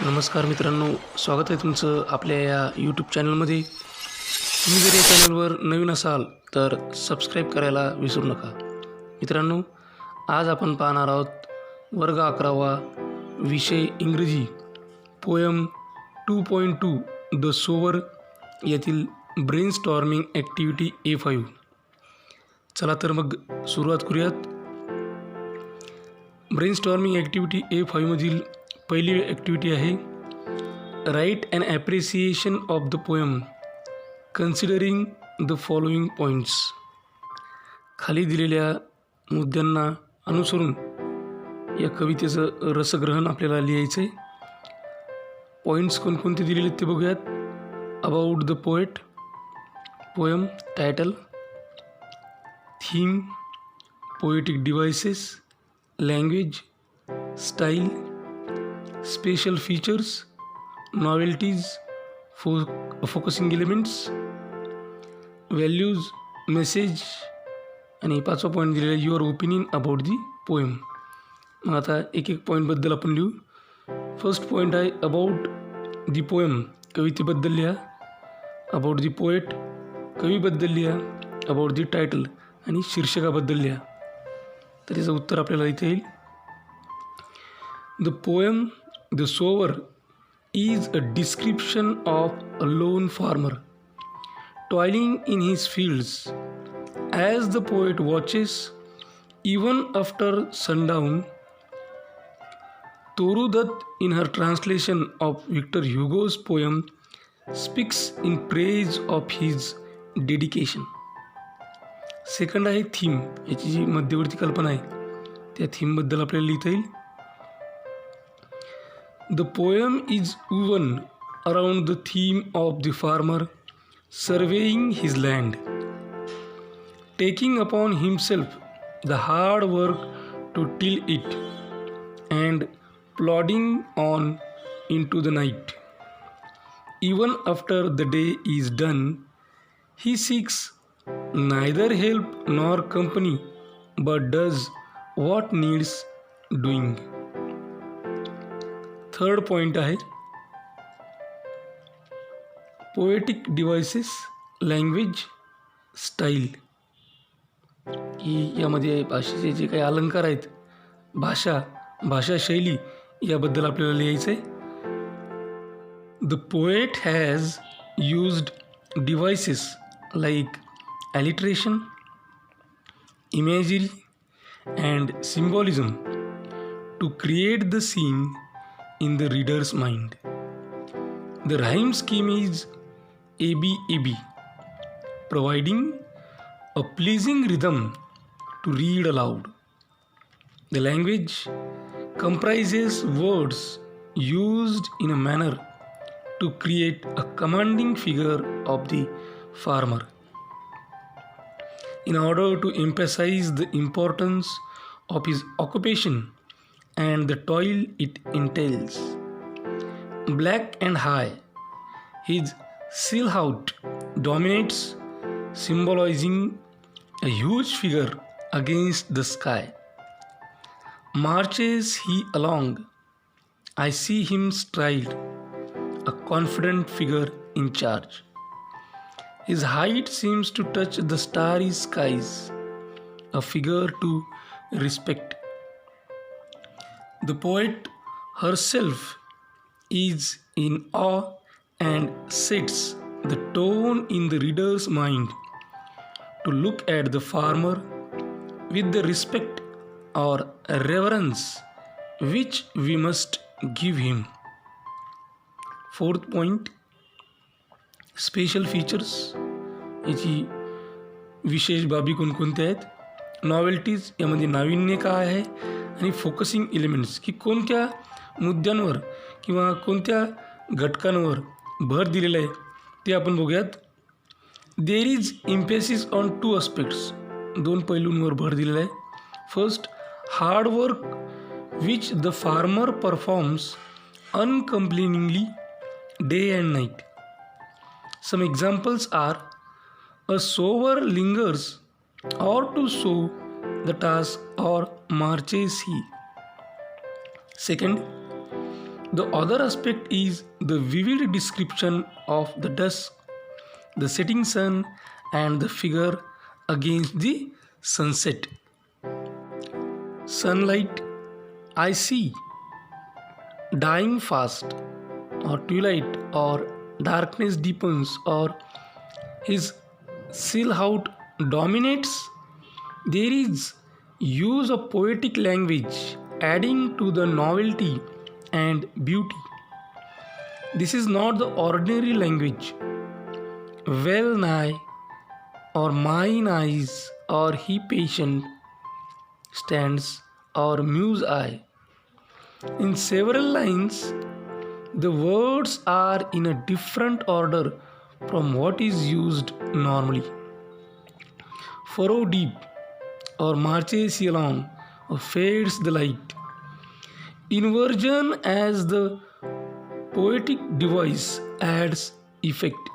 नमस्कार मित्रांनो, स्वागत आहे तुमचं आपल्या या यूट्यूब चॅनलमध्ये. तुम्ही जर या चॅनलवर नवीन असाल तर सबस्क्राईब करायला विसरू नका. मित्रांनो, आज आपण पाहणार आहोत वर्ग 11वा, विषय इंग्रजी, पोयम 2.2 द सोवर यातील ब्रेनस्टॉर्मिंग ॲक्टिव्हिटी A5. चला तर मग सुरुवात करूयात. ब्रेनस्टॉर्मिंग ॲक्टिव्हिटी A5 मधील पहिली ॲक्टिव्हिटी आहे write and appreciation of the poem considering the following points. खाली दिलेल्या मुद्द्यांना अनुसरून या कवितेचं रसग्रहण आपल्याला लिहायचं आहे. पॉईंट्स कोणकोणते दिलेले ते बघूयात. About the poet, poem title, theme, poetic devices, language, style, special features, novelties, focusing elements, values, message आणि 5वा पॉईंट दिलेला आहे your opinion about the poem. मग आता एक एक पॉईंटबद्दल आपण लिहू. फर्स्ट पॉईंट आहे अबाउट दी पोएम, कवितेबद्दल लिहा. अबाउट दी पोएट, कवीबद्दल लिहा. अबाउट दी टायटल आणि शीर्षकाबद्दल लिहा. तर याचं उत्तर आपल्याला इथे येईल. The poem the sower is a description of a lone farmer toiling in his fields as the poet watches even after sundown. Toru Dutt in her translation of Victor Hugo's poem speaks in praise of his dedication. Second आहे theme. याची जी मध्यवर्ती कल्पना आहे त्या थीमबद्दल आपल्याला लिहिता येईल. The poem is woven around the theme of the farmer surveying his land, taking upon himself the hard work to till it, and plodding on into the night. Even after the day is done, he seeks neither help nor company, but does what needs doing. Third point आहे poetic devices, language, style. की यामध्ये भाषेचे जे काही अलंकार आहेत, भाषाशैली याबद्दल आपल्याला लिहायचं आहे. The poet has used devices like alliteration, imagery and symbolism to create the scene in the reader's mind. The rhyme scheme is ABAB, providing a pleasing rhythm to read aloud. The language comprises words used in a manner to create a commanding figure of the farmer in order to emphasize the importance of his occupation and the toil it entails. Black and high, his silhouette dominates, symbolizing a huge figure against the sky. Marches he along, I see him stride, a confident figure in charge. His height seems to touch the starry skies, a figure to respect. The poet herself is in awe and sets the tone in the reader's mind to look at the farmer with the respect or reverence which we must give him. Fourth point, special features. याची विशेष बाबी कोणकोणत्या आहेत. नॉवेल्टीज, यामध्ये नाविन्य काय आहे. आणि focusing elements, की कोणत्या मुद्द्यांवर किंवा कोणत्या घटकांवर भर दिलेला आहे ते आपण बघूयात. There is emphasis on 2 aspects, 2 पैलूंवर भर दिलेला आहे. First, hard work which the farmer performs uncomplainingly day and night. Some examples are a sower lingers or to sow the task or marches he. Second, The other aspect is the vivid description of the dusk, the setting sun, and the figure against the sunset. Sunlight, I see, dying fast, or twilight, or darkness deepens, or his silhouette dominates. There is use of poetic language adding to the novelty and beauty. This is not the ordinary language. Well nigh, or mine eyes, or he patient stands, or muse I. In several lines, the words are in a different order from what is used normally. Furrow deep, or marches he along, or fades the light. Inversion as the poetic device adds effect.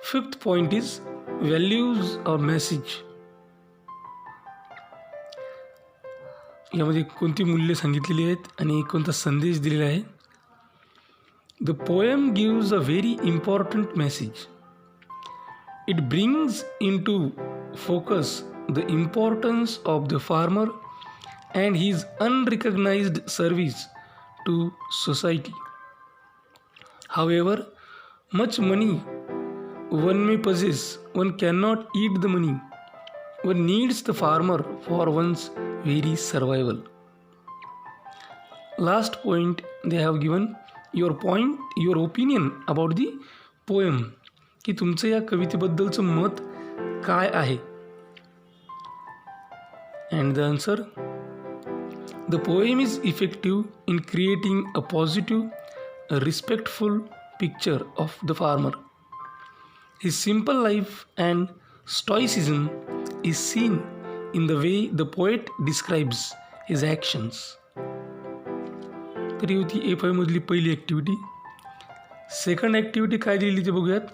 Fifth point is values or message. यामध्ये कोणती मूल्ये सांगितलेली आहेत आणि कोणता संदेश दिलेला आहे. The poem gives a very important message. It brings into focus the importance of the farmer and his unrecognized service to society. However, much money one may possess, one cannot eat the money. One needs the farmer for one's very survival. Last point they have given your opinion about the poem. की तुमचं या कवितेबद्दलचं मत काय आहे. And the answer, the poem is effective in creating a positive, a respectful picture of the farmer. His simple life and stoicism is seen in the way the poet describes his actions. तर ही होती A5 मधली पहिली activity. Second activity काय दिलेली ते बघूयात.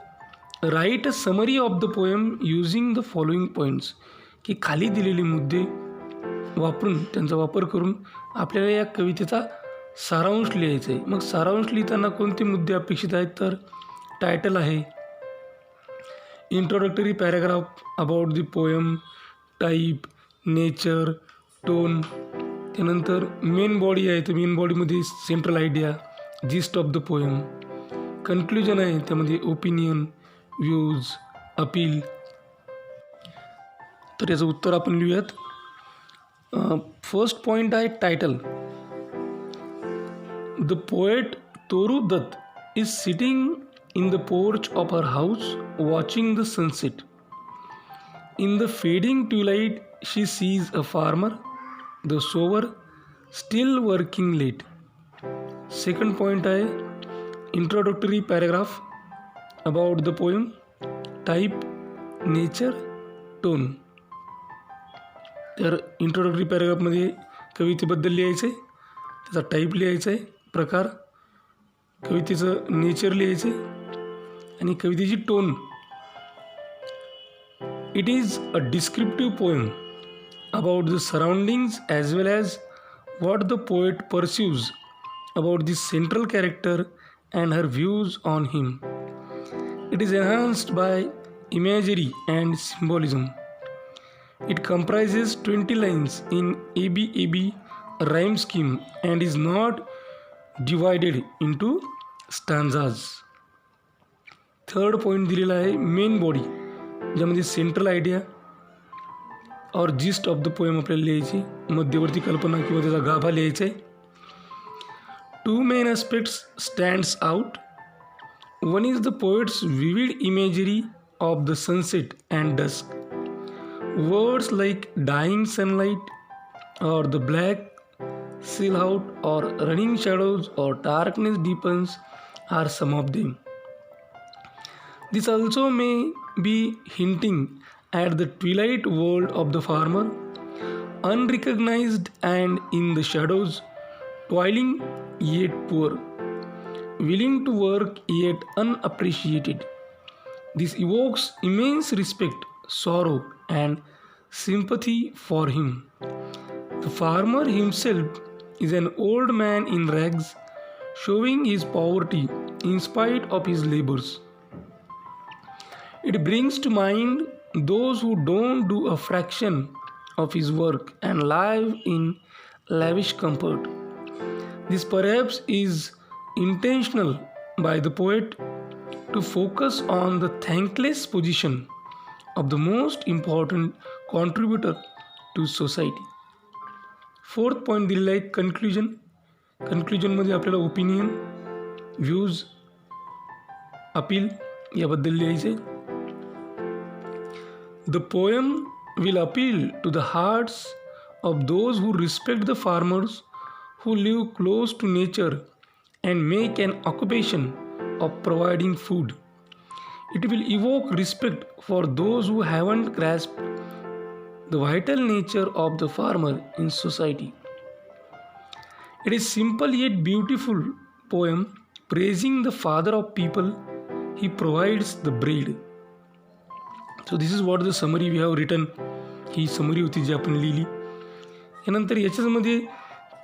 Right a summary of the poem using the following points. की खाली दिलेले मुद्दे वापरून त्यांचा वापर करून आपल्याला या कवितेचा सारांश लिहायचा आहे. मग सारांश लिहिताना कोणते मुद्दे अपेक्षित आहेत तर टायटल आहे, introductory paragraph about the poem, type, nature, tone. त्यानंतर मेन बॉडी आहे तर मेन बॉडीमध्ये central idea, gist of the poem. Conclusion आहे त्यामध्ये ओपिनियन, व्ह्यूज, अपील. तर याचं उत्तर आपण लिहूयात. फर्स्ट पॉईंट आहे title. The poet Toru Dutt is sitting in the porch of her house watching the sunset. In the fading twilight she sees a farmer, the sower, still working late. Second point आहे introductory paragraph about the poem, type, nature, tone. तर introductory पॅराग्राफमध्ये कवितेबद्दल लिहायचं आहे, त्याचा type लिहायचा आहे, प्रकार, कवितेचं nature लिहायचं आहे आणि कवितेची टोन. It is a descriptive poem about the surroundings as well as what the poet pursues about the central character and her views on him. It is enhanced by imagery and symbolism. It comprises 20 lines in ABAB rhyme scheme and is not divided into stanzas. Third point दिलेला आहे main body, ज्यामध्ये central idea or gist of the poem आपल्याला लिहायची, मध्यवर्ती कल्पना किंवा त्याचा गाभा लिहायचा आहे. Two main aspects stands out. One is the poet's vivid imagery of the sunset and dusk. Words like dying sunlight or the black silhouette or running shadows or darkness deepens are some of them. This also may be hinting at the twilight world of the farmer, unrecognized and in the shadows, toiling yet poor, willing to work yet unappreciated. This evokes immense respect, sorrow, and sympathy for him. The farmer himself is an old man in rags showing his poverty in spite of his labors. It brings to mind those who don't do a fraction of his work and live in lavish comfort. This perhaps is intentional by the poet to focus on the thankless position of the most important contributor to society. Fourth point दिलेला आहे कन्क्ल्युजनमध्ये आपल्याला opinion, views, appeal याबद्दल लिहायचे. The poem will appeal to the hearts of those who respect the farmers who live close to nature and make an occupation of providing food. It will evoke respect for those who haven't grasped the vital nature of the farmer in society. It is simple yet beautiful poem praising the father of people. He provides the bread. So this is what the summary we have written. He summary होती जी आपण लिहिली. यानंतर याच्यामध्ये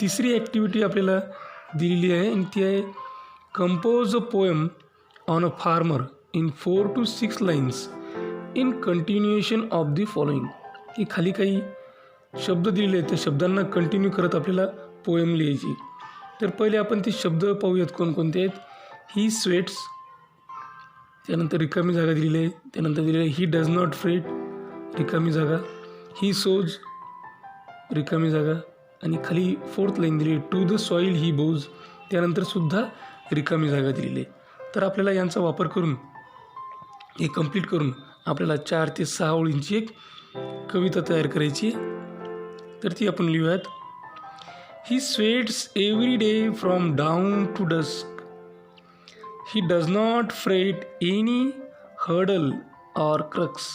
तिसरी activity आपल्याला दिलेली आहे आणि ती आहे compose a poem on a farmer in 4 to 6 lines in continuation of the following. की खाली काही शब्द दिलेले आहेत, त्या शब्दांना कंटिन्यू करत आपल्याला पोएम लिहायची. तर पहिले आपण ते शब्द पाहूयात कोणकोणते आहेत. ही स्वेट्स, त्यानंतर रिकामी जागा दिलेली आहे, त्यानंतर दिलेलं आहे ही डज नॉट फ्रेट, रिकामी जागा, ही सोज, रिकामी जागा, आणि खाली फोर्थ लाईन दिली आहे टू द सॉईल ही बोज, त्यानंतर सुद्धा रिकामी जागा दिलेली आहे. तर आपल्याला यांचा वापर करून हे कंप्लीट करून आपल्याला 4 ते 6 ओळींची एक कविता तयार करायची आहे. तर ती आपण लिहूयात. He sweats every day from dawn to dusk. He does not fret any hurdle or crux.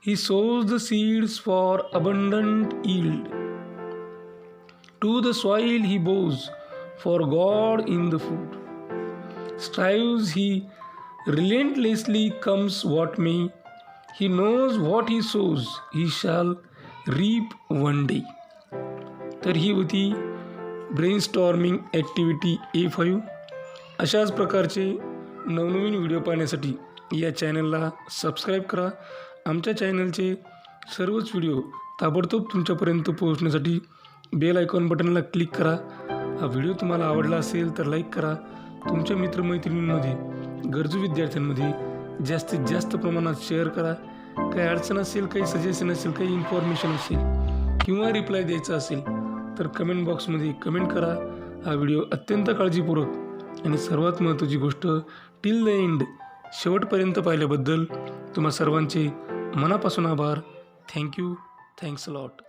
He sows the seeds for abundant yield. To the soil he bows for God in the food. Strives he relentlessly, comes what may. He knows what he sows, he shall reap one day. तर ही होती brainstorming activity A5. अशाच प्रकारचे नवनवीन video पाहण्यासाठी या चॅनलला subscribe करा. आमच्या चॅनलचे सर्वच व्हिडिओ ताबडतोब तुमच्यापर्यंत पोहोचण्यासाठी बेल आयकॉन बटनला क्लिक करा. हा व्हिडिओ तुम्हाला आवडला असेल तर लाईक करा. तुमच्या मित्रमैत्रिणींमध्ये, गरजू विद्यार्थ्यांमध्ये जास्तीत जास्त प्रमाणात शेअर करा. काही अडचण असेल, काही सजेशन असेल, काही इन्फॉर्मेशन असेल किंवा रिप्लाय द्यायचा असेल तर कमेंट बॉक्समध्ये कमेंट करा. हा व्हिडिओ अत्यंत काळजीपूर्वक आणि सर्वात महत्त्वाची गोष्ट टिल द एंड शेवटपर्यंत पाहिल्याबद्दल तुम्हा सर्वांचे मनापासून आभार. थँक्यू. Thanks a lot.